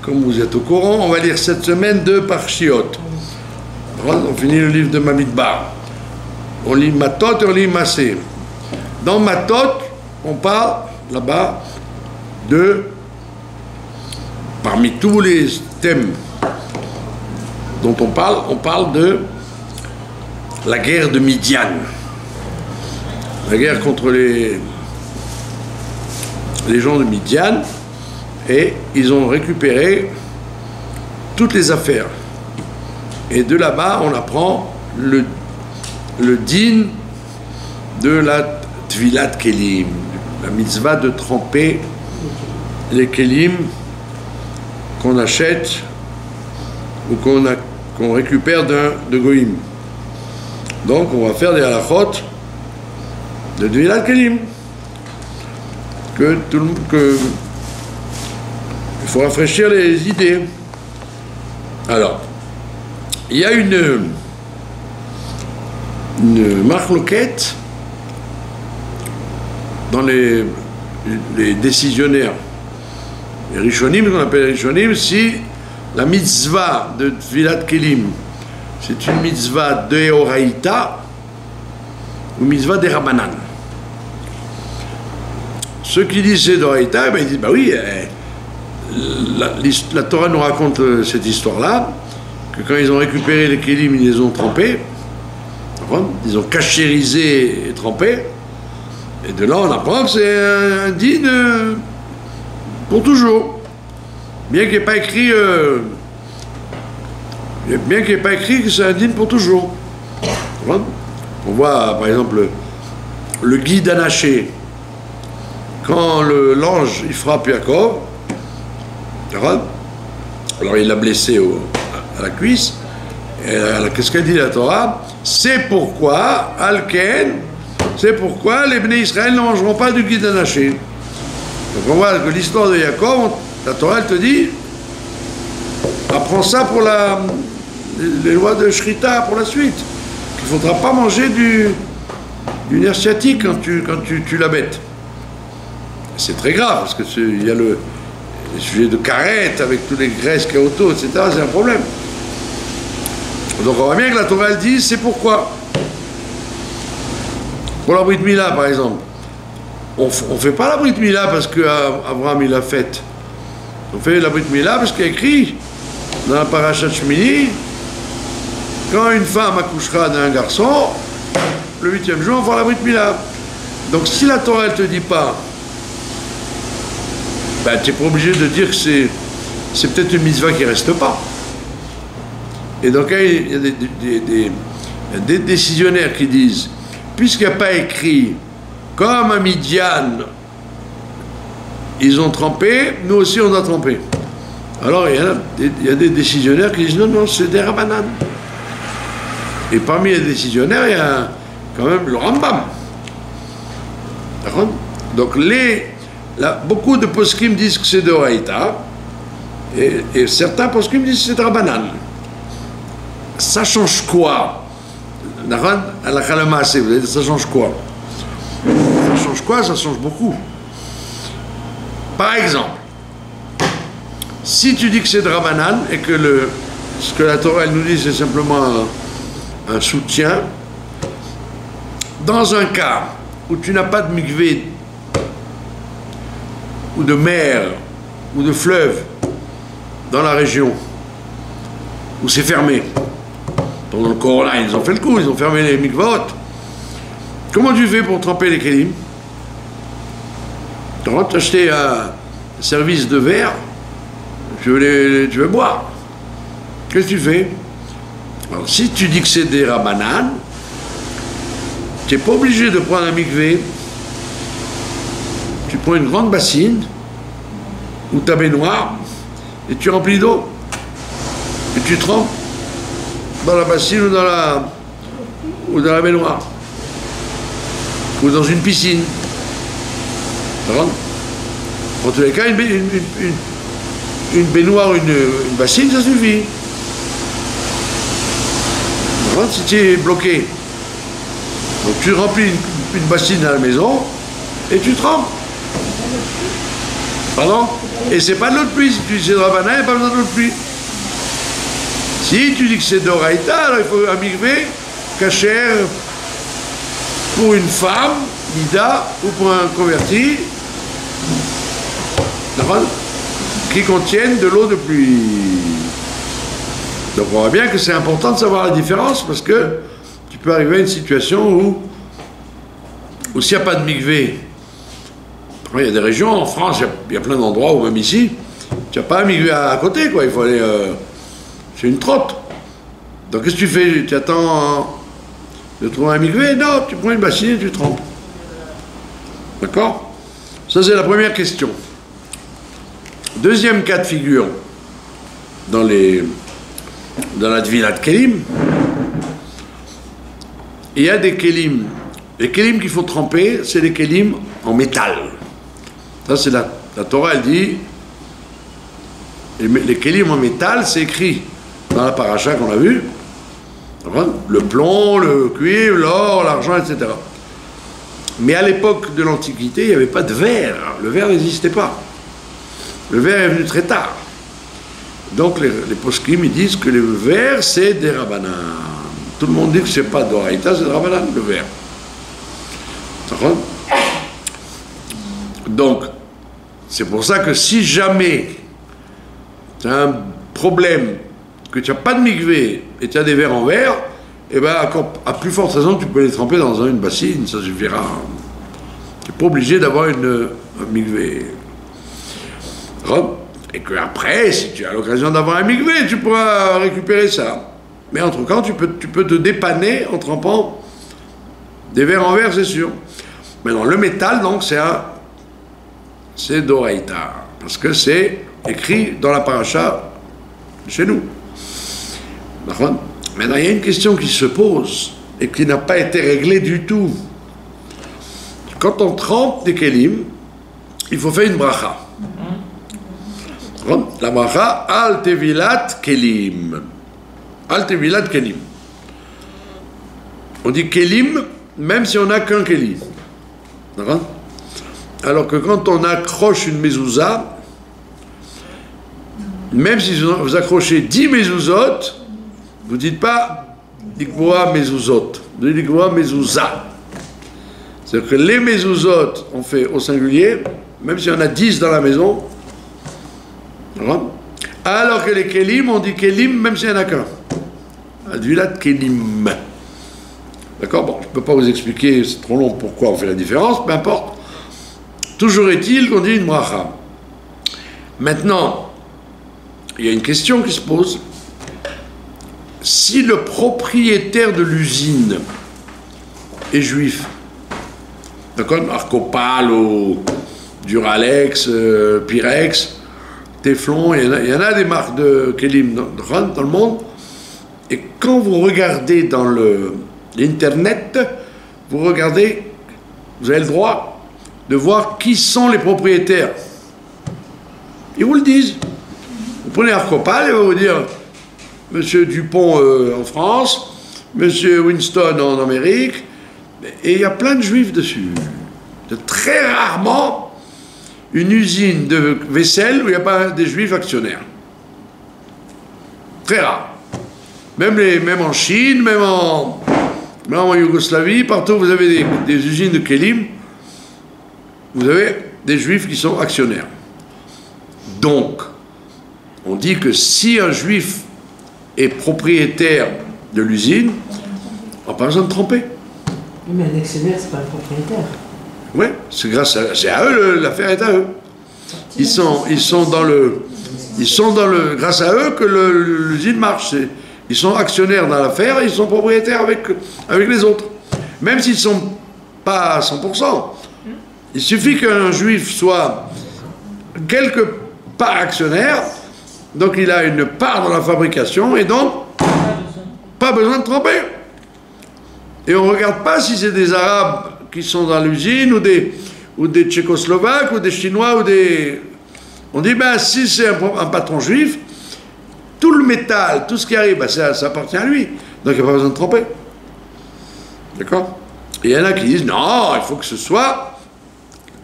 comme vous êtes au courant, on va lire cette semaine 2 Parshiot. On finit le livre de Bamidbar. On lit Matot et on lit Massé. Dans Matot, on parle là-bas de, parmi tous les thèmes dont on parle de la guerre de Midian. La guerre contre les gens de Midian, et ils ont récupéré toutes les affaires. Et de là-bas, on apprend le din de la Tvilat Kelim, la mitzvah de tremper les Kelim qu'on achète ou qu'on récupère de Goïm. Donc, on va faire des halachot de Tvilat Kelim. Il faut rafraîchir les idées. Alors, il y a une marloquette dans les décisionnaires, les Rishonim, qu'on appelle les Rishonim, si la mitzvah de Tvilat Kelim, c'est une mitzvah de Horaïta ou mitzvah de Rabbanan. Ceux qui disent c'est d'Horaïta, ben ils disent, bah oui, la Torah nous raconte cette histoire-là, que quand ils ont récupéré les Kélim, ils les ont trempés, ils ont cachérisé et trempés, et de là on apprend que c'est un din pour toujours, bien qu'il n'y ait pas écrit que c'est un din pour toujours. On voit par exemple le guide anaché, quand l'ange il frappe Yaakov, alors il l'a blessé à la cuisse, et qu'est-ce qu'elle dit la Torah? C'est pourquoi, Alken, c'est pourquoi les Bnei Israël ne mangeront pas du guide anaché. Donc on voit que l'histoire de Yaakov, la Torah elle te dit, apprends ça pour les lois de Shrita pour la suite, qu'il ne faudra pas manger du nerf sciatique quand tu l'abêtes. C'est très grave, parce qu'il y a le sujet de carrette avec tous les graisses qu'il y a autour, etc., c'est un problème. Donc on voit bien que la Torah elle dit, c'est pourquoi. Pour la Brit Mila, par exemple, on ne fait pas la Brit Mila parce qu'Abraham il l'a faite. On fait la Brit Mila parce qu'il y a écrit dans la Parashat Shmini, quand une femme accouchera d'un garçon, le 8e jour, on fera la Brit Mila. Donc si la Torah elle te dit pas, ben, tu n'es pas obligé de dire que c'est peut-être une mitzvah qui ne reste pas. Et donc il y a des décisionnaires qui disent, puisqu'il n'y a pas écrit, comme à Midian, ils ont trempé, nous aussi on a trempé. Alors il y a des décisionnaires qui disent, non, c'est des Rabbanan. Et parmi les décisionnaires, il y a quand même le Rambam. D'accord? Donc beaucoup de poskim disent que c'est de Horaïta, et certains poskim disent que c'est de Rabbanan. Ça change quoi? Ça change quoi? Ça change quoi? Ça change beaucoup. Par exemple, si tu dis que c'est de Rabbanan et que ce que la Torah elle nous dit c'est simplement un soutien, dans un cas où tu n'as pas de mikvé ou de mer ou de fleuve dans la région où c'est fermé, pendant le Corona ils ont fait le coup, ils ont fermé les mikvot, comment tu fais pour tremper les kélim? Tu rentres t'acheter un service de verre, tu veux boire, qu'est-ce que tu fais? Alors si tu dis que c'est des Rabbanan, tu n'es pas obligé de prendre un mikvé. Tu prends une grande bassine ou ta baignoire et tu remplis d'eau et tu trempes dans la bassine ou dans la baignoire ou dans une piscine. En tous les cas, une baignoire ou une bassine, ça suffit. Si tu es bloqué, donc tu remplis une bassine à la maison et tu trempes. Pardon? Et c'est pas de l'eau de pluie. Si tu dis c'est de Rabbanan, il n'y a pas besoin de l'eau de pluie. Si tu dis que c'est d'Oraïta, alors il faut un mikvé kasher pour une femme, Nida, ou pour un converti, qui contiennent de l'eau de pluie. Donc on voit bien que c'est important de savoir la différence, parce que tu peux arriver à une situation où s'il n'y a pas de mikvé, il y a des régions en France, il y a plein d'endroits, ou même ici, tu n'as pas un mikvé à côté, quoi. Il faut aller c'est une trotte. Donc qu'est-ce que tu fais? Tu attends de trouver un mikvé? Non, tu prends une bassine et tu trempes. D'accord? Ça, c'est la première question. Deuxième cas de figure, dans la Devilat Kelim, il y a des kelim. Les kelim qu'il faut tremper, c'est les kelim en métal. Ça, c'est la Torah, elle dit, les kelim en métal, c'est écrit dans la paracha qu'on a vue, le plomb, le cuivre, l'or, l'argent, etc. Mais à l'époque de l'Antiquité, il n'y avait pas de verre. Le verre n'existait pas. Le verre est venu très tard. Donc les poskim, ils disent que le verre, c'est des Rabbanan. Tout le monde dit que c'est pas d'Oraïta, c'est des Rabbanan, le verre. Donc, c'est pour ça que si jamais tu as un problème, que tu n'as pas de mikvé et tu as des verres en verre, eh bien, à plus forte raison, tu peux les tremper dans une bassine, ça suffira. Tu n'es pas obligé d'avoir un mikvé. Et qu'après, si tu as l'occasion d'avoir un mikvé, tu pourras récupérer ça. Mais entre temps, tu peux te dépanner en trempant des verres en verre, c'est sûr. Maintenant, le métal, donc, c'est d'Oraïta. Parce que c'est écrit dans la paracha chez nous. Maintenant, il y a une question qui se pose et qui n'a pas été réglée du tout. Quand on trempe des kelim, il faut faire une bracha. La bracha, al tevilat kelim. Al tevilat kelim. On dit kelim, même si on n'a qu'un kelim. Alors que quand on accroche une mezouza, même si vous accrochez 10 mezuzot, vous ne dites pas Dikvoa mezuzot, vous dites Dikvoa mezouza. C'est-à-dire que les mezuzot, on fait au singulier, même s'il y en a 10 dans la maison, alors que les kelim, on dit kelim, même s'il n'y en a qu'un. Advilat kelim. D'accord? Bon, je ne peux pas vous expliquer, c'est trop long pourquoi on fait la différence, peu importe. Toujours est-il qu'on dit une bracha. Maintenant, il y a une question qui se pose. Si le propriétaire de l'usine est juif, d'accord, Arcopal ou Duralex, Pyrex, Teflon, il y en a des marques de kelim dans le monde, et quand vous regardez dans l'Internet, vous avez le droit de voir qui sont les propriétaires. Ils vous le disent. Vous prenez Arcopal, il va vous dire Monsieur Dupont en France, Monsieur Winston en Amérique, et il y a plein de juifs dessus. Très rarement une usine de vaisselle où il n'y a pas des juifs actionnaires. Très rare. Même en Chine, même en Yougoslavie, partout où vous avez des usines de kelim, vous avez des juifs qui sont actionnaires. Donc, on dit que si un juif est propriétaire de l'usine, on n'a pas besoin de tremper. Mais un actionnaire, c'est pas un propriétaire. Oui, c'est à eux, l'affaire est à eux. Ils sont dans le, grâce à eux que l'usine marche. Ils sont actionnaires dans l'affaire, ils sont propriétaires avec les autres. Même s'ils ne sont pas à 100%. Il suffit qu'un juif soit quelque part actionnaire, donc il a une part dans la fabrication, et donc pas besoin de tremper. Et on ne regarde pas si c'est des Arabes qui sont dans l'usine, ou des Tchécoslovaques, ou des Chinois, ou des... On dit, ben si c'est un patron juif, tout le métal, tout ce qui arrive, ben, ça appartient à lui. Donc il n'y a pas besoin de tremper. D'accord? Et il y en a qui disent, non, il faut que ce soit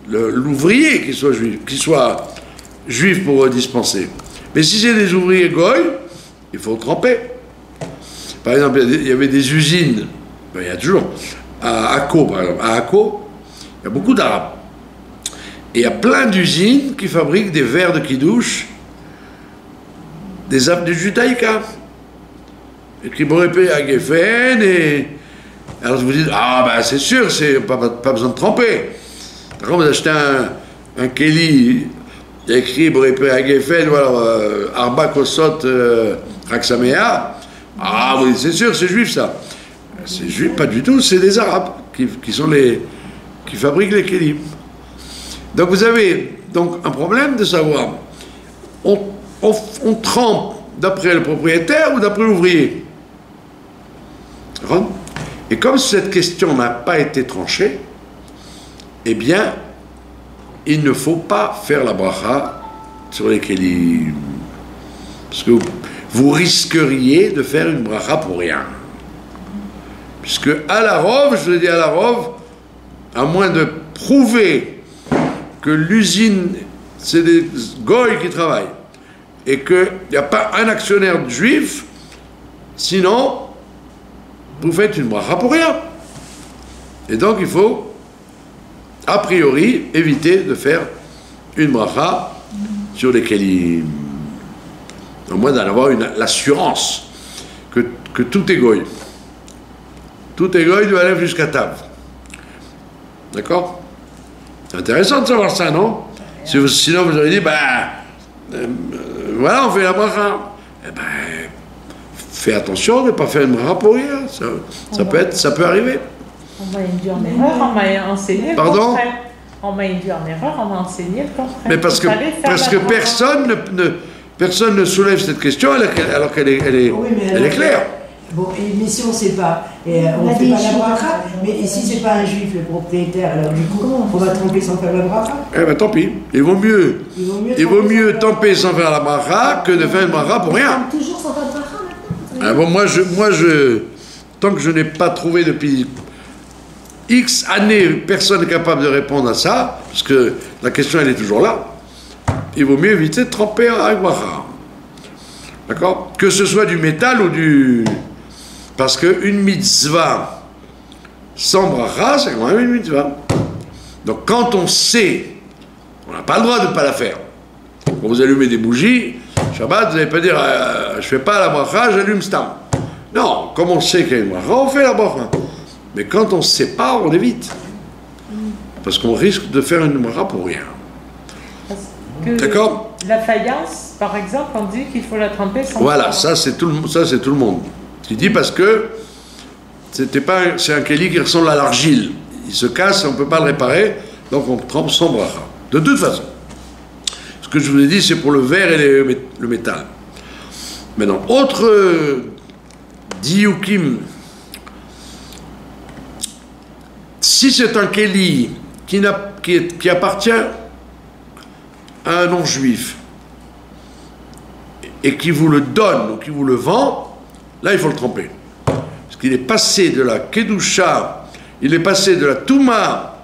l'ouvrier qui soit juif, qui soit juifs pour dispenser. Mais si c'est des ouvriers goy, il faut tremper. Par exemple, il y avait des usines, ben, il y a toujours, à Akko, par exemple. À Akko, il y a beaucoup d'Arabes. Et il y a plein d'usines qui fabriquent des verres de kidouche, des judaïka. Écrit Borépé à Geffen, et alors vous dites, ah ben c'est sûr, c'est pas besoin de tremper. Par contre, vous achetez un Kelly, il y a écrit Borépé à Geffen, ou alors Arba Kosot Raksamea, ah oui, c'est sûr, c'est juif ça. C'est juif, pas du tout, c'est des Arabes qui fabriquent les Kelly. Donc vous avez donc un problème de savoir, on trempe d'après le propriétaire ou d'après l'ouvrier. Et comme cette question n'a pas été tranchée, eh bien, il ne faut pas faire la bracha sur les kelim. Parce que vous risqueriez de faire une bracha pour rien. Puisque à la rove, je le dis à la rove, à moins de prouver que l'usine, c'est des goy qui travaillent, et qu'il n'y a pas un actionnaire juif, sinon, vous faites une bracha pour rien. Et donc, il faut, a priori, éviter de faire une bracha sur les kelim. Au moins d'en avoir l'assurance que tout est goy. Tout est goy doit aller jusqu'à Tav. D'accord? C'est intéressant de savoir ça, non? Sinon, vous auriez dit, voilà, on fait la bracha. Eh ben, fais attention de ne pas faire une bracha pour rien. Ça peut arriver. On m'a induit en erreur, on m'a enseigné le Pardon? contraire. On m'a induit en erreur, on m'a enseigné le contraire. Mais parce que personne ne soulève cette question alors qu'elle est claire. Bon, mais si on ne sait pas, on ne fait pas la bracha, mais si ce n'est pas un juif, le propriétaire, alors du coup, on va tremper sans faire la bracha? Eh bien, tant pis. Il vaut mieux tremper sans faire la bracha que de faire une bracha pour rien. Toujours sans faire de bracha maintenant? Ah bon, moi, tant que je n'ai pas trouvé depuis X années, personne n'est capable de répondre à ça, parce que la question, elle est toujours là. Il vaut mieux éviter de tremper avec bracha. D'accord? Que ce soit du métal ou du... Parce qu'une mitzvah sans bracha, c'est quand même une mitzvah. Donc quand on sait, on n'a pas le droit de ne pas la faire. Quand vous allumez des bougies, Shabbat, vous n'allez pas dire je ne fais pas la bracha, j'allume stam. Non, comme on sait qu'il y a une bracha, on fait la bracha. Mais quand on ne sait pas, on évite. Parce qu'on risque de faire une bracha pour rien. D'accord? La faïence, par exemple, on dit qu'il faut la tremper sans... Voilà, ça c'est tout le monde. Tu dis parce que c'est un kéli qui ressemble à l'argile. Il se casse, on ne peut pas le réparer, donc on trempe sans bracha. De toute façon. Ce que je vous ai dit, c'est pour le verre et le métal. Maintenant, autre diukim. Si c'est un kéli qui appartient à un non-juif et qui vous le donne ou qui vous le vend, là il faut le tremper. Parce qu'il est passé de la Kedusha, il est passé de la Touma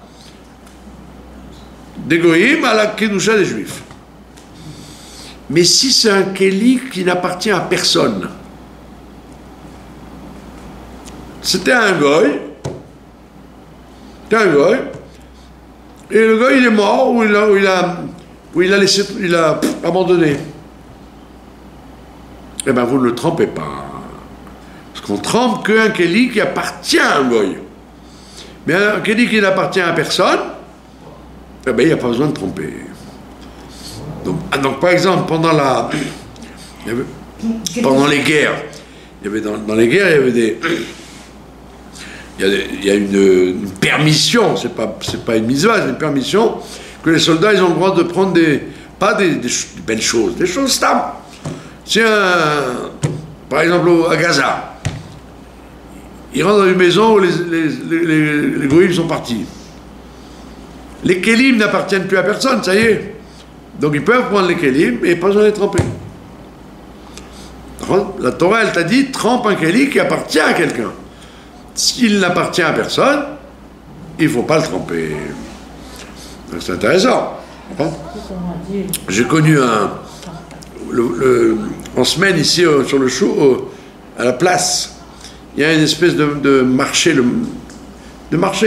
des Goïm à la Kedusha des Juifs. Mais si c'est un Kéli qui n'appartient à personne, c'était un Goï, et le Goï il est mort ou il a abandonné. Eh bien, vous ne le trempez pas. Parce qu'on trempe qu'un Kéli qui appartient à un Goï. Mais un Kéli qui n'appartient à personne, eh bien, il n'y a pas besoin de tremper. Donc par exemple, pendant les guerres, dans les guerres, il y avait des... Il y a une permission, c'est pas une mitzvah, c'est une permission que les soldats ils ont le droit de prendre pas des belles choses, des choses stables. Par exemple à Gaza, ils rentrent dans une maison où les goïms sont partis. Les kélim n'appartiennent plus à personne, ça y est. Donc ils peuvent prendre les kélim et pas besoin de les tremper. La Torah elle t'a dit trempe un kéli qui appartient à quelqu'un. S'il n'appartient à personne, il ne faut pas le tremper. Donc c'est intéressant. Hein? J'ai connu en semaine ici sur le show, à la place, il y a une espèce de marché,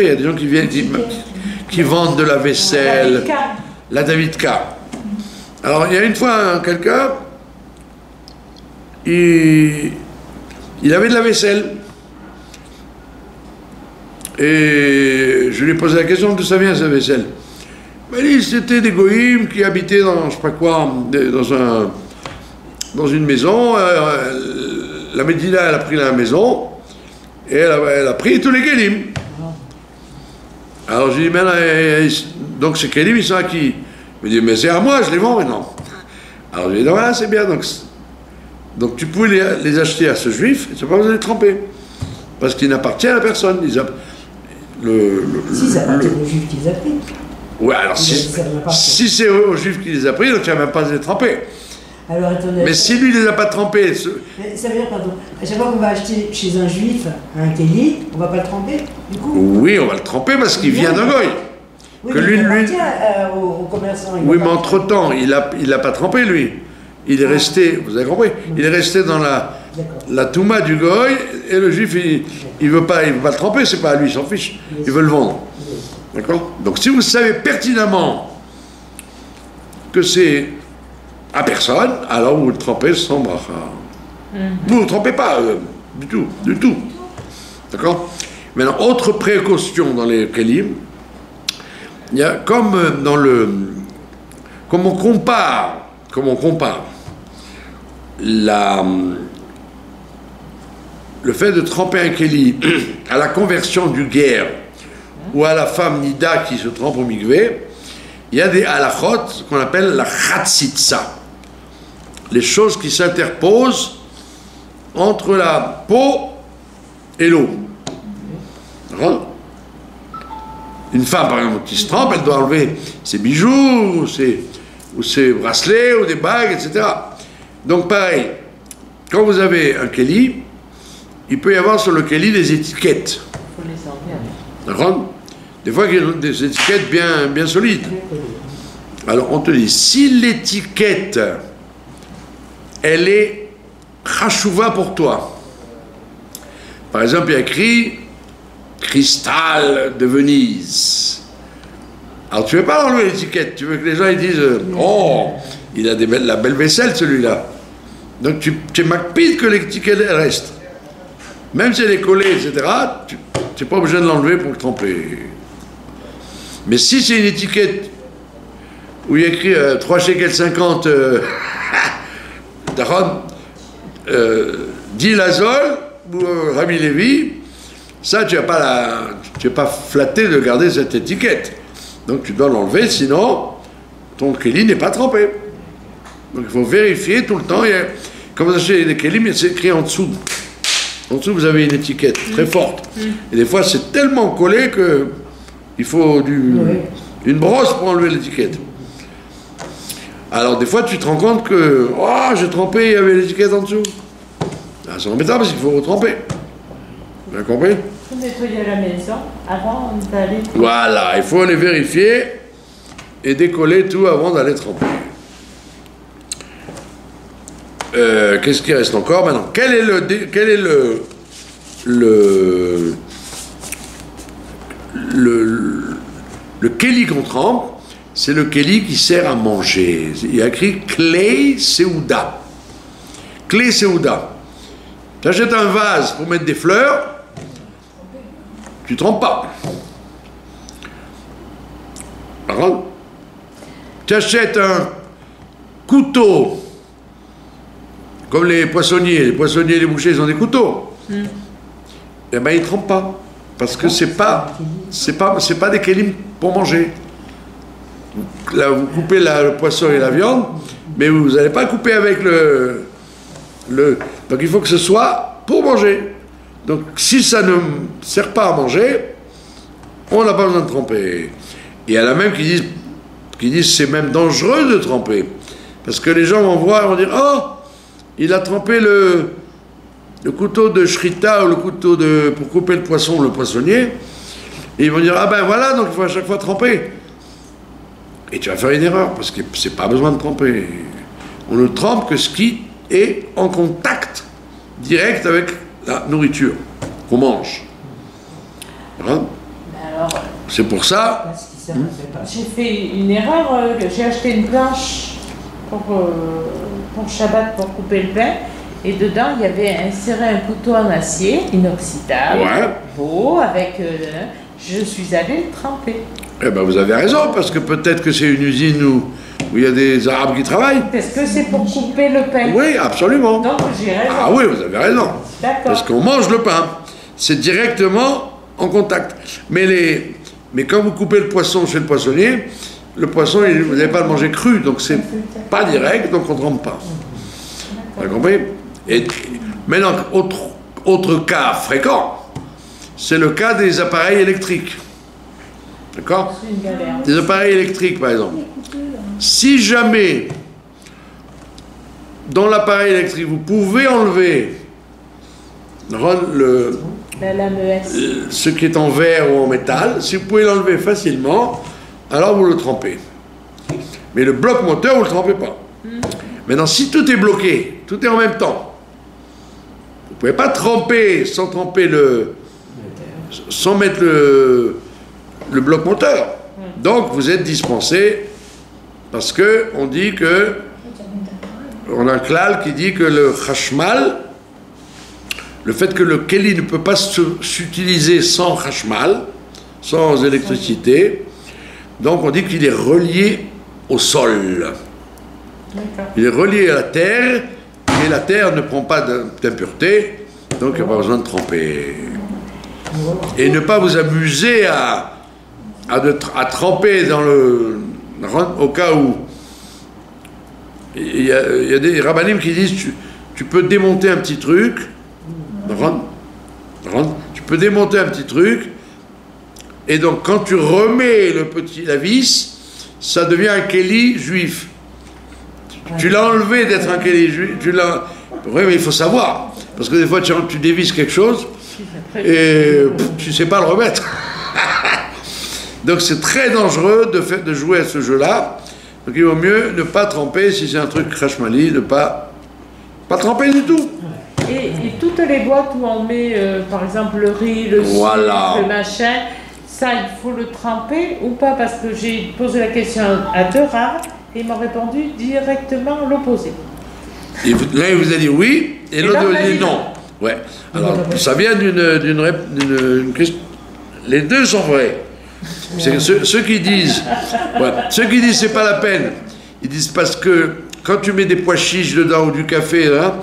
il y a des gens qui viennent, qui vendent de la vaisselle, la Davidka. Alors il y a une fois quelqu'un, il avait de la vaisselle. Et je lui ai posé la question d'où ça vient, cette vaisselle. Il dit c'était des goïms qui habitaient dans, je sais pas quoi, dans une maison. La Médina, elle a pris la maison et elle a pris tous les kelim. Alors je lui ai dit, mais donc ces kelim, ils sont à qui? Il me dit, mais c'est à moi, je les vends maintenant. Alors je lui ai dit, voilà, c'est bien. Donc tu pouvais les acheter à ce juif, tu n'as pas besoin de les tremper. Parce qu'ils n'appartiennent à personne. Si, ça appartient aux juifs qui les a pris. Ouais, alors si c'est aux juifs qui les a pris, donc tu n'as même pas de les tremper. Alors, attendez, mais si lui ne les a pas trempés... Mais ça veut dire, pardon, à chaque fois qu'on va acheter chez un juif un kéli, on ne va pas le tremper, du coup? Oui, on va le tremper parce qu'il vient d'un goy. Oui, que lui appartient aux commerçants. Oui, mais entre-temps, il l'a pas trempé, lui. Il est resté, vous avez compris, il est resté dans la touma du goy, et le juif, il veut pas le tremper, c'est pas à lui, il s'en fiche, il veut le vendre. D'accord? Donc si vous savez pertinemment que c'est à personne, alors vous le trempez sans bracha. Vous ne le trempez pas, du tout. D'accord? Maintenant, autre précaution dans les kelim, il y a comme on compare le fait de tremper un keli à la conversion du guerre ou à la femme nida qui se trempe au mikvé, il y a des halachot qu'on appelle la chatzitza, les choses qui s'interposent entre la peau et l'eau. Une femme, par exemple, qui se trempe, elle doit enlever ses bijoux, ou ses bracelets, ou des bagues, etc. Donc pareil, quand vous avez un keli, il peut y avoir sur le keli des étiquettes. Il faut les enlever. D'accord? Des fois, il y a des étiquettes bien solides. Alors, on te dit, si l'étiquette, elle est chachouva pour toi, par exemple, il y a écrit cristal de Venise. Alors, tu ne veux pas enlever l'étiquette, tu veux que les gens ils disent oh, il a la belle vaisselle celui-là. Donc, tu es macpide que l'étiquette elle reste. Même si elle est collée, etc., tu n'es pas obligé de l'enlever pour le tremper. Mais si c'est une étiquette où il y a écrit 3 shekels 50 d'Aaron, dit Lazol ou Rabbi Lévi, ça tu n'es pas flatté de garder cette étiquette. Donc tu dois l'enlever, sinon ton kéli n'est pas trempé. Donc il faut vérifier tout le temps. Quand vous achetez des kélim, c'est écrit en dessous. En dessous, vous avez une étiquette très forte. Et des fois, c'est tellement collé que il faut une brosse pour enlever l'étiquette. Alors, des fois, tu te rends compte que oh, j'ai trempé, il y avait l'étiquette en dessous. Ah, c'est embêtant parce qu'il faut retremper. Vous avez compris? Il faut nettoyer la maison avant d'aller... Voilà, il faut les vérifier et décoller tout avant d'aller tremper. Qu'est-ce qui reste encore maintenant? Quel est le kéli qu'on trempe? C'est le kéli qui sert à manger. Il y a écrit Klei Seuda. Klei Seuda. Tu achètes un vase pour mettre des fleurs, tu ne trempes pas. Par contre, tu achètes un couteau, comme les poissonniers et les bouchers, ils ont des couteaux. Eh bien, ils ne trempent pas. Parce que c'est pas des kélim pour manger. Là, vous coupez le poisson et la viande, mais vous n'allez pas couper avec le... Donc il faut que ce soit pour manger. Donc si ça ne sert pas à manger, on n'a pas besoin de tremper. Et il y en a même qui disent que c'est même dangereux de tremper. Parce que les gens vont voir et vont dire « Oh, il a trempé le couteau de shrita ou le couteau pour couper le poisson, le poissonnier. » Et ils vont dire « Ah ben voilà, donc il faut à chaque fois tremper. » Et tu vas faire une erreur, parce que c'est pas besoin de tremper. On ne trempe que ce qui est en contact direct avec la nourriture qu'on mange. Hein? Alors, c'est pour ça. J'ai fait une erreur, j'ai acheté une planche pour Shabbat pour couper le pain, et dedans il y avait inséré un couteau en acier inoxydable, beau, avec. Je suis allée le tremper. Eh bien, vous avez raison, parce que peut-être que c'est une usine où il y a des Arabes qui travaillent. Parce que c'est pour couper le pain. Oui, absolument. Donc j'ai raison. Ah oui, vous avez raison. D'accord. Parce qu'on mange le pain. C'est directement en contact. Mais quand vous coupez le poisson chez le poissonnier, le poisson, vous n'allez pas le manger cru, donc c'est pas direct, donc on ne trempe pas. Vous avez compris? Et maintenant, autre cas fréquent, c'est le cas des appareils électriques. D'accord? C'est une galère. Des appareils électriques, par exemple. Si jamais, dans l'appareil électrique, vous pouvez enlever la lame ES. ce qui est en verre ou en métal, si vous pouvez l'enlever facilement, alors vous le trempez. Mais le bloc moteur, vous ne le trempez pas. Maintenant, si tout est bloqué, tout est en même temps, vous ne pouvez pas tremper sans tremper sans mettre le bloc moteur. Donc, vous êtes dispensé parce que on dit que on a un klal qui dit que le chashmal, le fait que le keli ne peut pas s'utiliser sans chashmal, sans électricité, donc on dit qu'il est relié au sol. Il est relié à la terre, et la terre ne prend pas d'impureté, donc il n'y a pas besoin de tremper. Et ne pas vous amuser à tremper au cas où il y a des rabbinim qui disent tu peux démonter un petit truc, tu peux démonter un petit truc, et donc quand tu remets la vis, ça devient un keli juif. Tu l'as enlevé d'être un keli juif, oui, mais il faut savoir, parce que des fois tu dévisses quelque chose et tu ne sais pas le remettre. Donc c'est très dangereux de jouer à ce jeu-là. Donc il vaut mieux ne pas tremper, si c'est un truc krashmali, ne pas tremper du tout. Et toutes les boîtes où on met, par exemple, le riz, le sucre, le machin, ça, il faut le tremper ou pas? Parce que j'ai posé la question à deux rares et ils m'ont répondu directement l'opposé. L'un vous a dit oui, et l'autre vous a dit non. Ouais. Alors, ça vient d'une question. Les deux sont vrais. Ceux qui disent c'est pas la peine, ils disent parce que quand tu mets des pois chiches dedans ou du café, hein,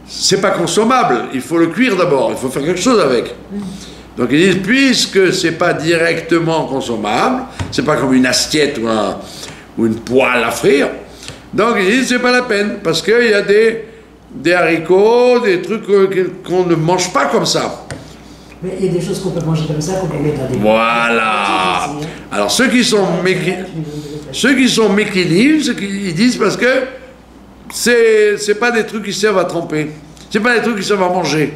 c'est pas consommable, il faut le cuire d'abord, il faut faire quelque chose avec. Donc ils disent, puisque c'est pas directement consommable, c'est pas comme une assiette ou une poêle à frire, donc ils disent c'est pas la peine, parce qu'il y a des haricots, des trucs qu'on ne mange pas comme ça. Mais il y a des choses qu'on peut manger comme ça, qu'on peut mettre dans des... Voilà. Alors ceux qui sont méquilim, ils disent parce que c'est pas des trucs qui servent à tremper. C'est pas des trucs qui servent à manger.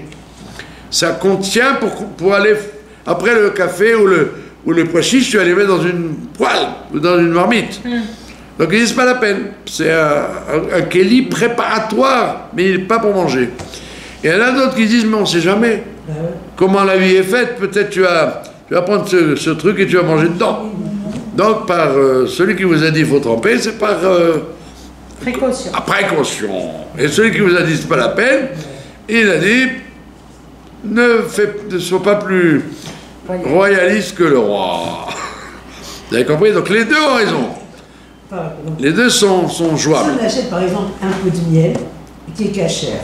Ça contient pour aller après le café ou le pois chiche, tu vas les mettre dans une poêle ou dans une marmite. Donc ils disent pas la peine. C'est un keli préparatoire, mais pas pour manger. Et il y en a d'autres qui disent mais on sait jamais. Comment la vie est faite, peut-être tu vas prendre ce truc et tu vas manger dedans. Donc par celui qui vous a dit il faut tremper, c'est par précaution. Précaution. Et celui qui vous a dit c'est pas la peine, il a dit ne sois pas plus royaliste que le roi. Vous avez compris? Donc les deux ont raison. Les deux sont jouables. Si on achète par exemple un pot de miel qui est cachère,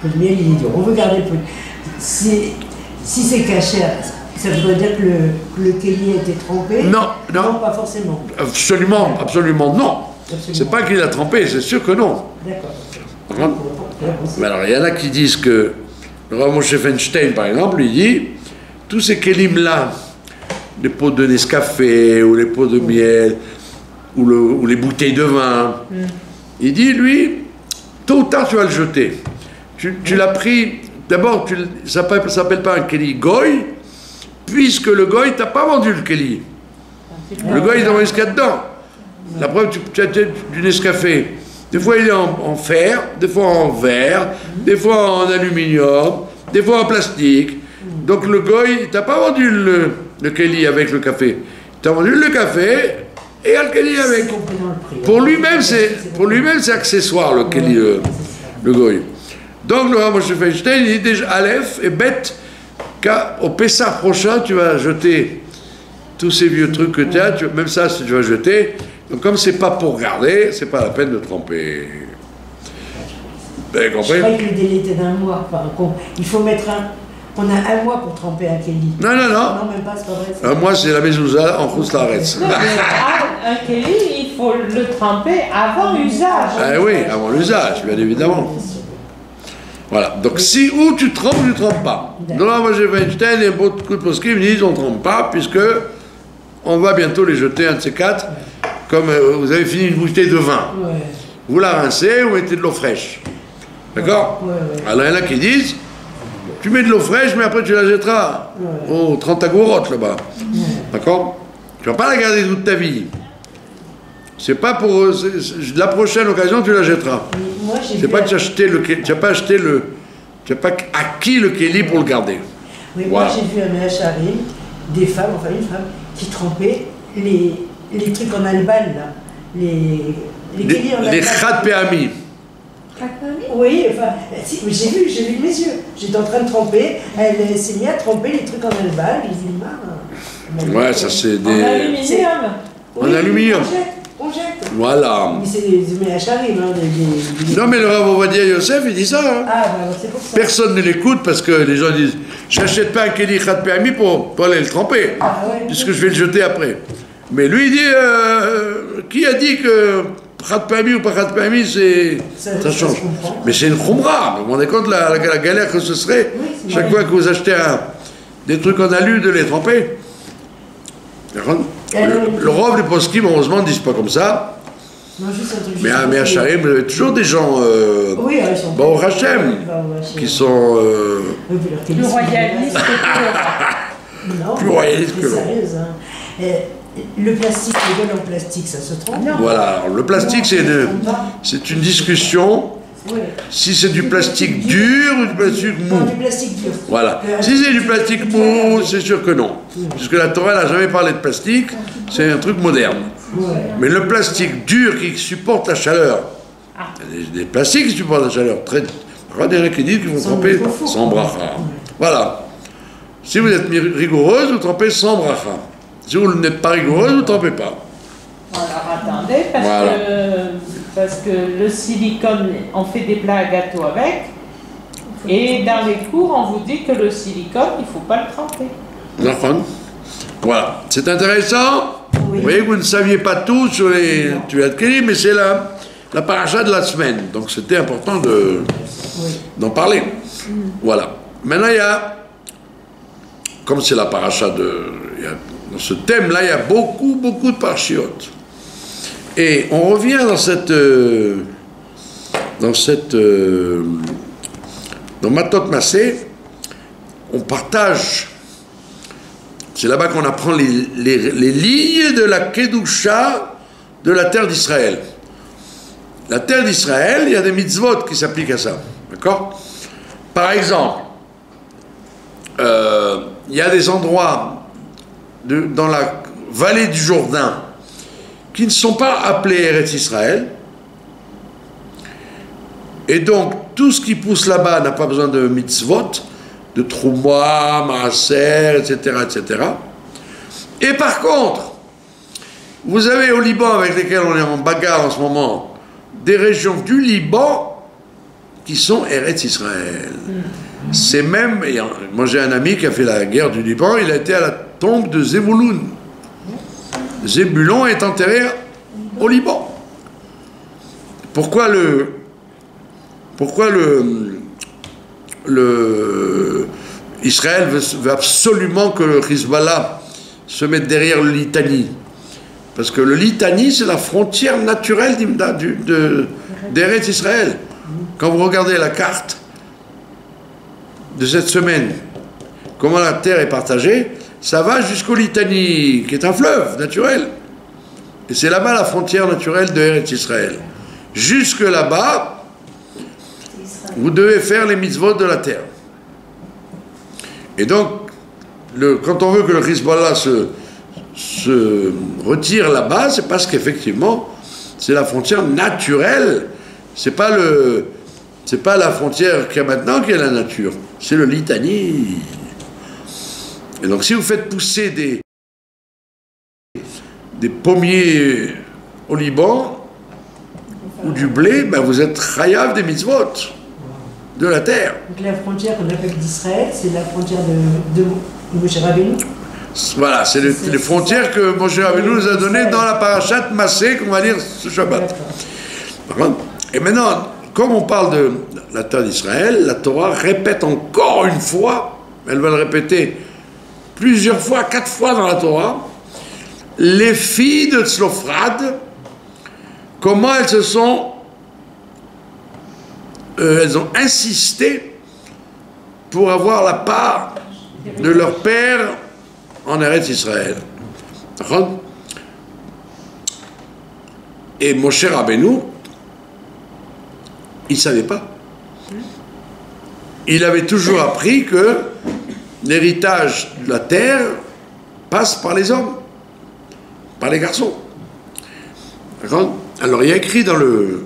le pot de miel il est dur, on veut garder le pot de... Si c'est cachère, ça voudrait dire que le keli a été trempé? Non, pas forcément. Absolument non. C'est pas qu'il a trempé, c'est sûr que non. D'accord. Mais alors, il y en a qui disent que le Rav Moshe Feinstein, par exemple, il dit tous ces kelim-là, les pots de Nescafé ou les pots de miel ou les bouteilles de vin, il dit, lui, tôt ou tard, tu vas le jeter. Tu l'as pris, d'abord, ça ne s'appelle pas un keli goy, puisque le goy t'a pas vendu le keli. Le goy, il t'envoie jusqu'à dedans. La preuve, tu as du Nescafé. Des fois, il est en fer, des fois en verre, des fois en aluminium, des fois en plastique. Donc le goy, il t'a pas vendu le kéli avec le café. Il t'a vendu le café et le kéli avec. Pour lui-même, c'est accessoire, le kéli, le goy. Donc le Rav Moshe Feinstein, il dit déjà Aleph et bête qu'au Pessah prochain, tu vas jeter tous ces vieux trucs que tu as, même ça, tu vas jeter. Donc comme c'est pas pour garder, c'est pas la peine de tremper. Vous avez compris? Je croyais que le délai était d'un mois, par contre. Il faut mettre on a un mois pour tremper un kéli. Non. Non, même pas, c'est pas vrai. Un mois, c'est la mezouza en Khouslaretz. Non, mais un kéli, il faut le tremper avant l'usage. Ah oui, avant l'usage, bien évidemment. Voilà, donc si ou tu trempes pas. Donc là, moi j'ai Weinstein et beaucoup de poskim me disent on ne trempe pas, puisque on va bientôt les jeter, un de ces quatre, comme vous avez fini une bouteille de vin. Ouais. Vous la rincez, vous mettez de l'eau fraîche. D'accord? Ouais. Alors il y en a qui disent tu mets de l'eau fraîche, mais après tu la jetteras. Oh, 30 agourottes là-bas. D'accord? Tu vas pas la garder toute ta vie. C'est pas pour. La prochaine occasion, tu la jetteras. C'est pas que tu n'as pas acheté le. Tu n'as pas acquis le kéli pour le garder. Oui, Voilà. moi j'ai vu un Mehacharim, des femmes, enfin une femme, qui trempait les trucs en albal, là. Les kélis en albal. Les khat péami. Oui, enfin, si, j'ai vu de mes yeux. J'étais en train de tremper, elle s'est mise à tremper les trucs en albal, les ilmars. Ouais, ça c'est En des. aluminium. En aluminium. On jette. Voilà. Mais c'est des Mehacharim, hein, Non, mais le Rav Ovadia Yosef, il dit ça. Hein. Ah, bah c'est pour ça. Personne ne l'écoute parce que les gens disent j'achète pas un kéli khat péami pour aller le tremper, puisque je vais le jeter après. Mais lui, il dit qui a dit que khat péami ou pas khat péami, ça change. Mais c'est une khumra. Vous vous rendez compte la galère que ce serait chaque fois que vous achetez des trucs en alu de les tremper. Le Rav des poskim, heureusement, ne disent pas comme ça. Non, juste un truc. Mais à Charim, vous avez toujours des gens, oui, ils sont au Hachem, qui sont Plus royaliste que plus royalistes que l'autre. Sérieuse, hein. Le plastique, les bols en plastique, ça se trompe. Voilà, alors, le plastique, c'est une discussion. Oui. Si c'est du plastique dur ou du plastique mou. Non, du plastique dur. Voilà. Si c'est du plastique mou, c'est sûr que non. Puisque la Torah n'a jamais parlé de plastique, c'est un truc moderne. Ouais. Mais le plastique dur qui supporte la chaleur, il y a des plastiques qui supportent la chaleur. Il y en a qui disent qu'ils vont tremper sans bracha. Voilà. Si vous êtes rigoureuse, vous trempez sans bracha. Si vous n'êtes pas rigoureuse, vous ne trempez pas. Alors attendez, Voilà. parce que le silicone, on fait des plats à gâteau avec, et dans les cours, on vous dit que le silicone, il ne faut pas le tremper. D'accord. Voilà. C'est intéressant. Oui. Vous voyez que vous ne saviez pas tout sur les tuiles de Kéli, mais c'est la paracha de la semaine. Donc c'était important d'en parler. Voilà. Maintenant, il y a, comme c'est la paracha dans ce thème-là, il y a beaucoup de parachiotes. Et on revient dans Matot Massé, on partage. C'est là-bas qu'on apprend les lignes de la Kedusha de la terre d'Israël. La terre d'Israël, il y a des mitzvot qui s'appliquent à ça. D'accord? Par exemple, il y a des endroits dans la vallée du Jourdain qui ne sont pas appelés Eretz Israël. Et donc, tout ce qui pousse là-bas n'a pas besoin de mitzvot, de Trouma, Maaser, etc., etc. Et par contre, vous avez au Liban, avec lesquels on est en bagarre en ce moment, des régions du Liban qui sont Eretz Israël. C'est même, moi j'ai un ami qui a fait la guerre du Liban, il a été à la tombe de Zébouloun. Zébulon est enterré au Liban. Pourquoi Israël veut absolument que le Hezbollah se mette derrière le Litani? Parce que le Litani, c'est la frontière naturelle d'Eretz Israël. Quand vous regardez la carte de cette semaine, comment la terre est partagée, ça va jusqu'au Litani, qui est un fleuve naturel. Et c'est là-bas la frontière naturelle de Eretz Israël. Jusque là-bas, vous devez faire les mitzvot de la terre. Et donc, quand on veut que le Hezbollah se retire là-bas, c'est parce qu'effectivement, c'est la frontière naturelle. C'est pas la frontière qu'il y a maintenant qui est la nature. C'est le Litani. Et donc, si vous faites pousser des pommiers au Liban ou du blé, ben vous êtes chayav des mitzvot de la terre. Donc la frontière qu'on appelle d'Israël, c'est la frontière de Moshe Rabbeinu. Voilà, c'est les frontières que Moshe Rabbeinu nous a données dans la parashat Massé qu'on va lire ce Shabbat. Et maintenant, comme on parle de la terre d'Israël, la Torah répète encore une fois, elle va le répéter plusieurs fois, 4 fois dans la Torah, les filles de Tzlophrad, comment elles ont insisté pour avoir la part de leur père en Eretz Israël. Et Moshe Rabbeinu, il ne savait pas. Il avait toujours appris que l'héritage de la terre passe par les hommes, par les garçons. Alors il y a écrit dans le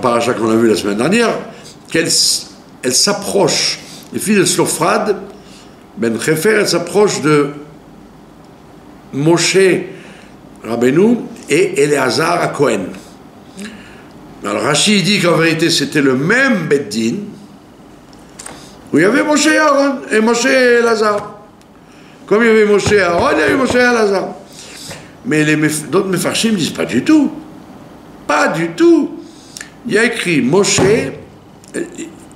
parasha qu'on a vu la semaine dernière qu'elles s'approchent, les filles de Tzlophrad, Ben Khefer, elles s'approchent de Moshe Rabbeinu et Éléazar à Cohen. Alors Rashi dit qu'en vérité c'était le même Beddin où il y avait Moshe et Aaron et Moshe et Éléazar. Comme il y avait Moshe et Aaron, il y avait Moshe et Éléazar. Mais d'autres Mefarshim disent pas du tout. Pas du tout. Il y a écrit Moshe,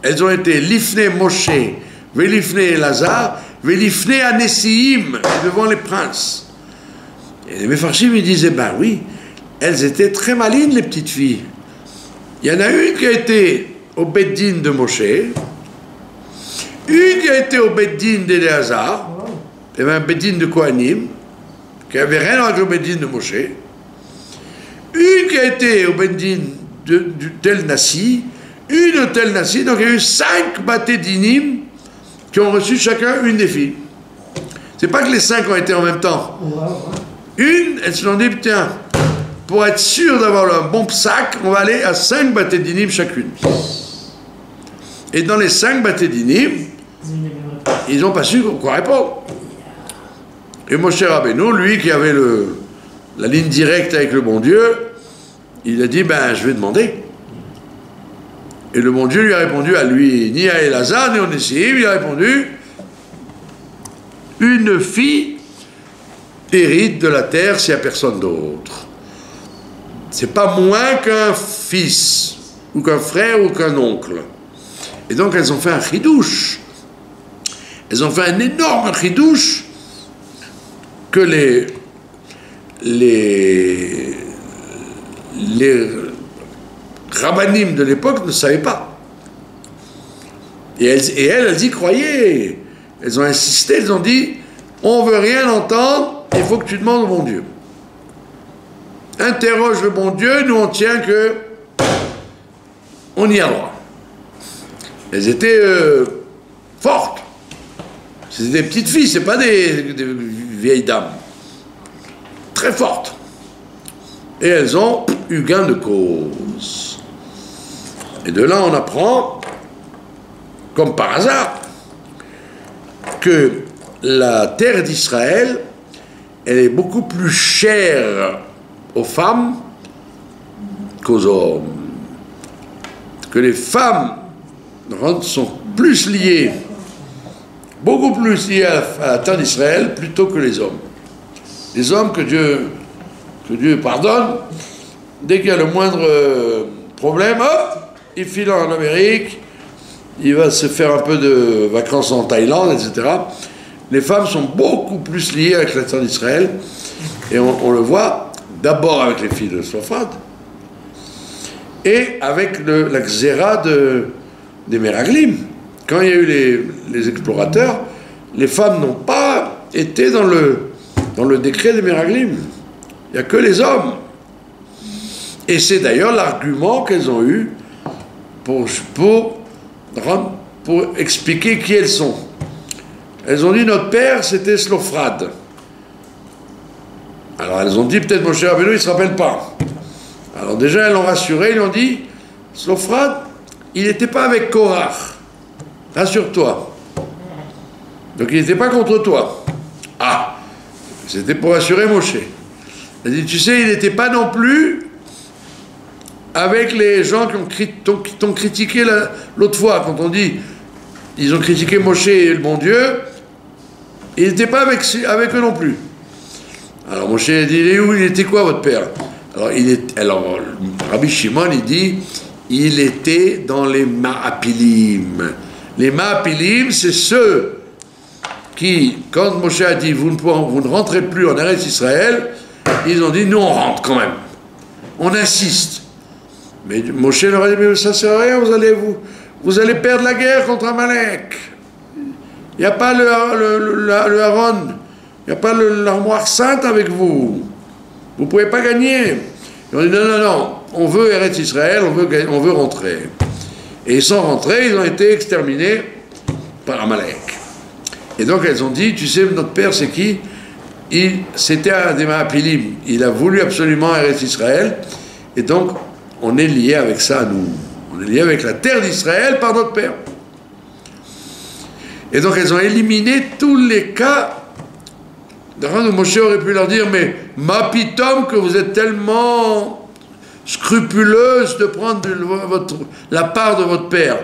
elles ont été Lifne Moshe, Velifne Éléazar, Velifne Anessiim, devant les princes. Et les Mefarshim ils disaient, ben oui, elles étaient très malines les petites filles. Il y en a une qui a été au Beddin de Moshe, une qui a été au Beddin d'Éléazar, il y avait un Beddin de Kohanim, qui n'avait rien avec le Beddin de Moshe, une qui a été au Beddin du Tel Nassi, une au Tel Nassi, donc il y a eu 5 Baté Dinim qui ont reçu chacun une des filles. C'est pas que les 5 ont été en même temps. Une, elles se sont dit, tiens, pour être sûr d'avoir un bon psaque, on va aller à 5 Baté Dinim chacune. Et dans les 5 Baté Dinim, ils n'ont pas su quoi répondre. Et Moshe Rabbeinu, lui qui avait la ligne directe avec le bon Dieu, il a dit, ben je vais demander. Et le bon Dieu lui a répondu à lui, ni à Éléazar, ni à Onésime, il a répondu, une fille hérite de la terre s'il n'y a personne d'autre. C'est pas moins qu'un fils, ou qu'un frère, ou qu'un oncle. Et donc elles ont fait un chidouche. Elles ont fait un énorme chidouche que les rabbinim de l'époque ne savaient pas. Et elles y croyaient. Elles ont insisté, elles ont dit, on ne veut rien entendre, il faut que tu demandes au bon Dieu. Interroge le bon Dieu, nous on tient que on y a droit. Elles étaient fortes. C'était des petites filles, c'est pas des vieilles dames. Très fortes. Et elles ont eu gain de cause. Et de là, on apprend, comme par hasard, que la terre d'Israël, elle est beaucoup plus chère aux femmes qu'aux hommes. Que les femmes sont plus liées, beaucoup plus liées à la terre d'Israël plutôt que les hommes. Les hommes que Dieu pardonne, dès qu'il y a le moindre problème, hop, il file en Amérique, il va se faire un peu de vacances en Thaïlande, etc. Les femmes sont beaucoup plus liées avec la terre d'Israël, et on le voit d'abord avec les filles de Tzlophrad, et avec la xéra des Meraglim. Quand il y a eu les explorateurs, les femmes n'ont pas été dans le décret des Meraglim. Il n'y a que les hommes. Et c'est d'ailleurs l'argument qu'elles ont eu pour expliquer qui elles sont. Elles ont dit notre père c'était Slophrad. Alors elles ont dit peut-être Moshe Rabbeinu il ne se rappelle pas. Alors déjà elles l'ont rassuré, ils lui ont dit Slophrad il n'était pas avec Korach, rassure-toi. Donc il n'était pas contre toi. Ah, c'était pour rassurer Moshe. Elle dit tu sais il n'était pas non plus avec les gens qui t'ont critiqué l'autre fois, quand on dit ils ont critiqué Moshe et le bon Dieu, il n'était pas avec eux non plus. Alors Moshe a dit, il était quoi votre père? Alors Rabbi Shimon il dit, il était dans les Ma'apilim. Les Ma'apilim, c'est ceux qui, quand Moshe a dit, vous ne rentrez plus en Eretz Israël, ils ont dit, nous on rentre quand même. On insiste. Mais Moshe leur a dit, mais ça sert à rien, vous allez perdre la guerre contre Amalek. Il n'y a pas le Aaron, il n'y a pas l'armoire sainte avec vous. Vous ne pouvez pas gagner. Ils ont dit, non, on veut Eretz Israël, on veut rentrer. Et ils sont rentrés, ils ont été exterminés par Amalek. Et donc elles ont dit, tu sais, notre père c'est qui? C'était un des Ma'apilim. Il a voulu absolument Eretz Israël. Et donc, on est lié avec ça, nous. On est lié avec la terre d'Israël par notre père. Et donc, elles ont éliminé tous les cas. Moshe aurait pu leur dire, mais ma pitom, que vous êtes tellement scrupuleuse de prendre la part de votre père.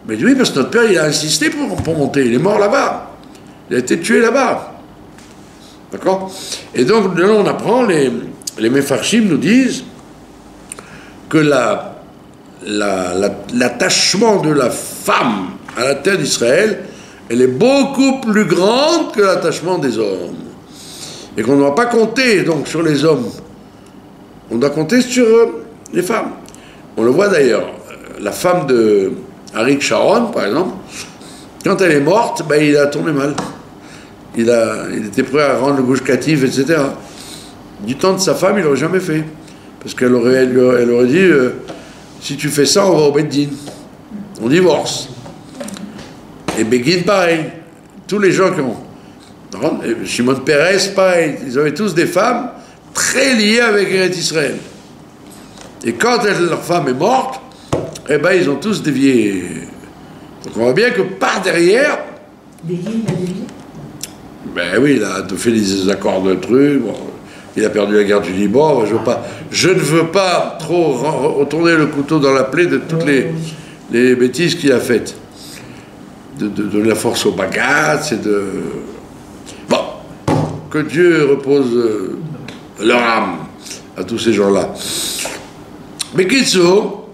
Mais oui, parce que notre père, il a insisté pour monter. Il est mort là-bas. Il a été tué là-bas. D'accord? Et donc, là, on apprend, les Mefarshim nous disent que l'attachement de la femme à la terre d'Israël, elle est beaucoup plus grande que l'attachement des hommes. Et qu'on ne doit pas compter donc sur les hommes. On doit compter sur les femmes. On le voit d'ailleurs. La femme de Arik Sharon, par exemple, quand elle est morte, ben, il a tourné mal. Il était prêt à rendre le Gush Katif, etc. Du temps de sa femme, il n'aurait jamais fait. Parce qu'elle aurait dit, si tu fais ça, on va au Beddin. On divorce. Et Begin, pareil. Tous les gens qui ont... Shimon Peres, pareil. Ils avaient tous des femmes très liées avec Eretz Israël. Et quand leur femme est morte, eh ben, ils ont tous dévié. Donc on voit bien que par derrière... Begin a dévié? Ben oui, il a fait des accords de trucs... Bon. Il a perdu la guerre du Liban. Je ne veux pas trop retourner le couteau dans la plaie de toutes les bêtises qu'il a faites. De donner la force au Bagatz et de... Bon, que Dieu repose leur âme à tous ces gens-là. Mais Kitso,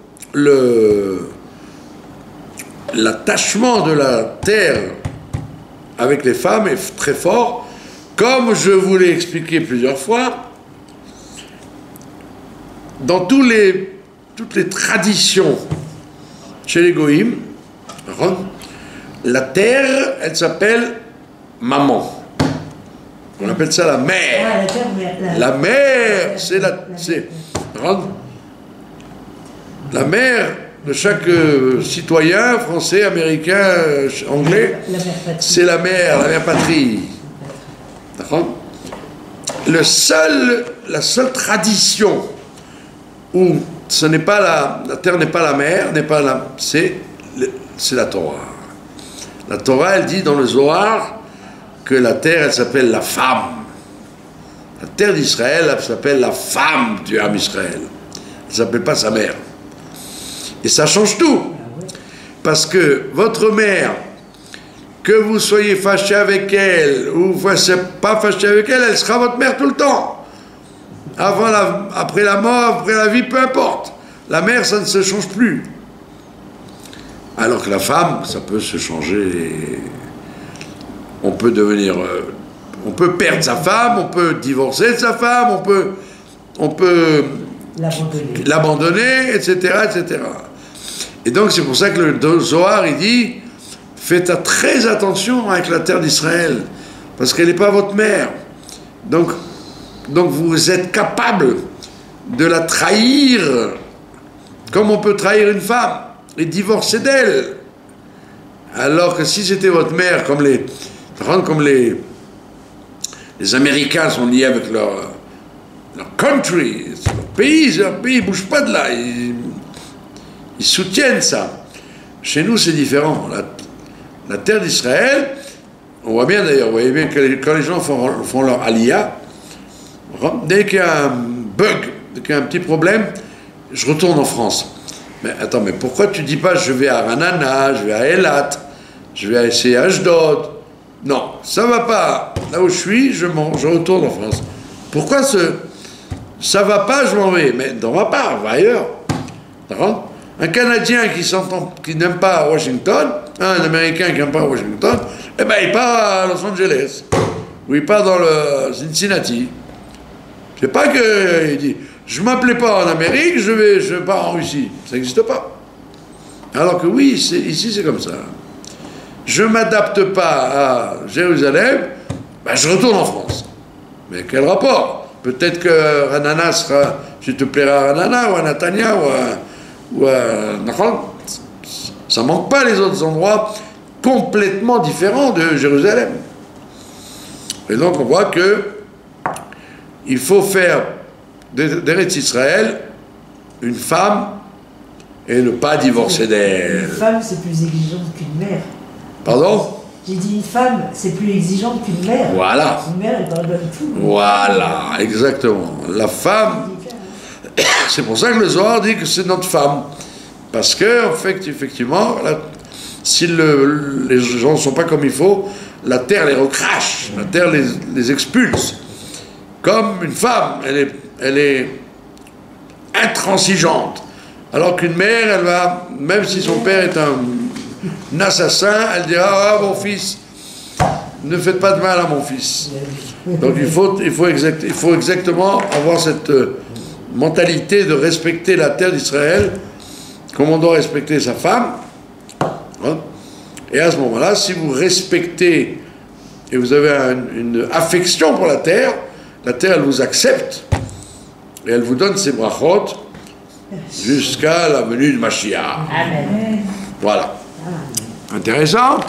l'attachement de la terre avec les femmes est très fort. Comme je vous l'ai expliqué plusieurs fois, dans toutes les traditions chez les Goïms, la terre, elle s'appelle maman. On appelle ça la mère. La mère, c'est la mère de chaque citoyen français, américain, anglais. C'est la mère patrie. La seule tradition où ce n'est pas la terre n'est pas la mère, c'est la Torah. La Torah, elle dit dans le Zohar que la terre, elle s'appelle la femme. La terre d'Israël, elle s'appelle la femme du Ham Israël. Elle ne s'appelle pas sa mère. Et ça change tout. Parce que votre mère, que vous soyez fâché avec elle ou pas fâché avec elle, elle sera votre mère tout le temps. Après la mort, après la vie, peu importe. La mère, ça ne se change plus. Alors que la femme, ça peut se changer. On peut on peut perdre sa femme, on peut divorcer de sa femme, on peut l'abandonner, etc., etc. Et donc c'est pour ça que le Zohar, il dit, faites très attention avec la terre d'Israël, parce qu'elle n'est pas votre mère. Donc vous êtes capable de la trahir, comme on peut trahir une femme, et divorcer d'elle. Alors que si c'était votre mère, comme les Américains sont liés avec leur country, leur pays ne bouge pas de là, ils soutiennent ça. Chez nous, c'est différent. La terre d'Israël, on voit bien d'ailleurs, vous voyez bien que quand les gens font leur aliyah, dès qu'il y a un bug, dès qu'il y a un petit problème, je retourne en France. Mais attends, mais pourquoi tu dis pas je vais à Ranana, je vais à Eilat, je vais essayer à Ashdod? Non, ça va pas. Là où je suis, je retourne en France. Pourquoi ça va pas, je m'en vais? Mais on va pas, on va ailleurs. D'accord? Un Canadien qui n'aime pas Washington, un Américain qui n'aime pas Washington, eh ben il part à Los Angeles, ou il part dans le Cincinnati. C'est pas que il dit je m'appelais pas en Amérique, je pars en Russie. Ça n'existe pas. Alors que oui, ici c'est comme ça. Je m'adapte pas à Jérusalem, ben je retourne en France. Mais quel rapport? Peut-être que Ranana sera, tu te plairas à Ranana ou à Natania ou à Nachal. Ça manque pas les autres endroits complètement différents de Jérusalem. Et donc on voit que il faut faire d'Eretz Israël une femme et ne pas divorcer d'elle. Une femme, c'est plus exigeant qu'une mère. Pardon? J'ai dit une femme, c'est plus exigeante qu'une mère. Voilà. Une mère, elle pardonne tout. Voilà, exactement. La femme, c'est pour ça que le Zohar dit que c'est notre femme. Parce que, en fait, effectivement, si les gens ne sont pas comme il faut, la terre les recrache, la terre les expulse. Comme une femme, elle est intransigeante. Alors qu'une mère, elle va, même si son père est un assassin, elle dira « Ah, mon fils, ne faites pas de mal à mon fils ». Donc il faut exactement avoir cette mentalité de respecter la terre d'Israël comme on doit respecter sa femme. Et à ce moment-là, si vous respectez et vous avez une affection pour la terre, elle vous accepte et elle vous donne ses brachot jusqu'à la venue de Mashiach. Amen. Voilà. Intéressant.